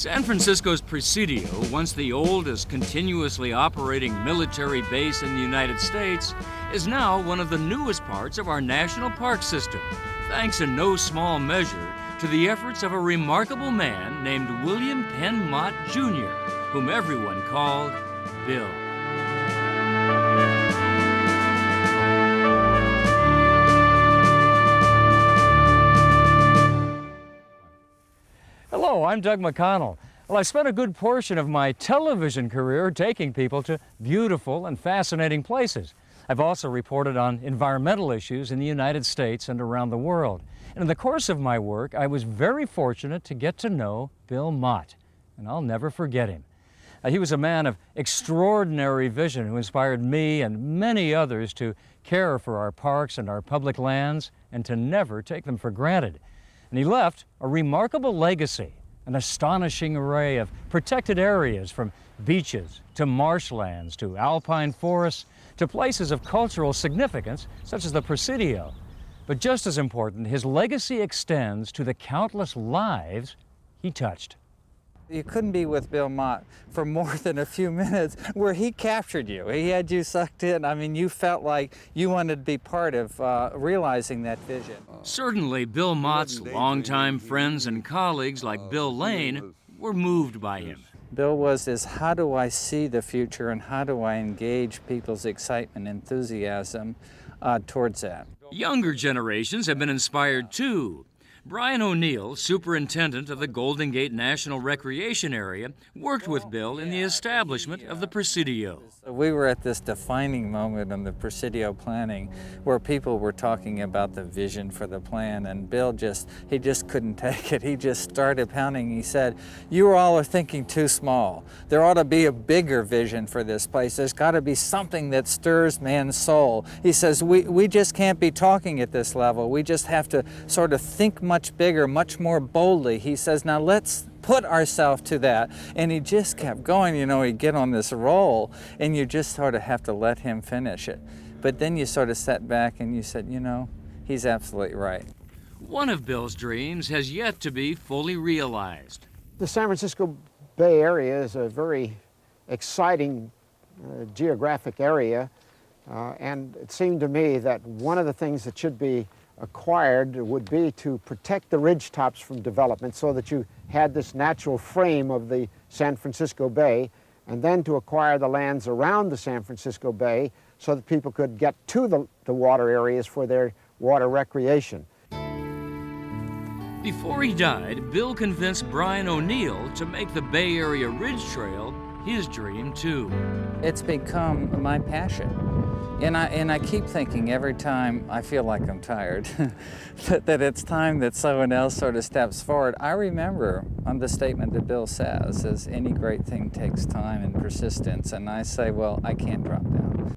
San Francisco's Presidio, once the oldest continuously operating military base in the United States, is now one of the newest parts of our national park system, thanks in no small measure to the efforts of a remarkable man named William Penn Mott, Jr., whom everyone called Bill. Hello, I'm Doug McConnell. Well, I spent a good portion of my television career taking people to beautiful and fascinating places. I've also reported on environmental issues in the United States and around the world. And in the course of my work, I was very fortunate to get to know Bill Mott, and I'll never forget him. He was a man of extraordinary vision who inspired me and many others to care for our parks and our public lands and to never take them for granted. And he left a remarkable legacy, an astonishing array of protected areas from beaches to marshlands to alpine forests to places of cultural significance such as the Presidio. But just as important, his legacy extends to the countless lives he touched. You couldn't be with Bill Mott for more than a few minutes where he captured you. He had you sucked in. I mean, you felt like you wanted to be part of realizing that vision. Certainly, Bill Mott's longtime friends and colleagues like Bill Lane were moved by him. Bill was this, how do I see the future and how do I engage people's excitement, enthusiasm towards that? Younger generations have been inspired too. Brian O'Neill, superintendent of the Golden Gate National Recreation Area, worked with Bill in the establishment of the Presidio. We were at this defining moment in the Presidio planning where people were talking about the vision for the plan, and Bill he just couldn't take it. He just started pounding. He said, "You all are thinking too small. There ought to be a bigger vision for this place. There's got to be something that stirs man's soul." He says, we just can't be talking at this level. We just have to sort of think much bigger, much more boldly. He says, now let's put ourselves to that. And he just kept going. You know, he'd get on this roll and you just sort of have to let him finish it. But then you sort of sat back and you said, you know, he's absolutely right. One of Bill's dreams has yet to be fully realized. The San Francisco Bay Area is a very exciting geographic area. And it seemed to me that one of the things that should be acquired would be to protect the ridge tops from development so that you had this natural frame of the San Francisco Bay, and then to acquire the lands around the San Francisco Bay so that people could get to the water areas for their water recreation. Before he died, Bill convinced Brian O'Neill to make the Bay Area Ridge Trail his dream too. It's become my passion. And I keep thinking every time I feel like I'm tired that it's time that someone else sort of steps forward. I remember on the statement that Bill says, any great thing takes time and persistence. And I say, well, I can't drop that.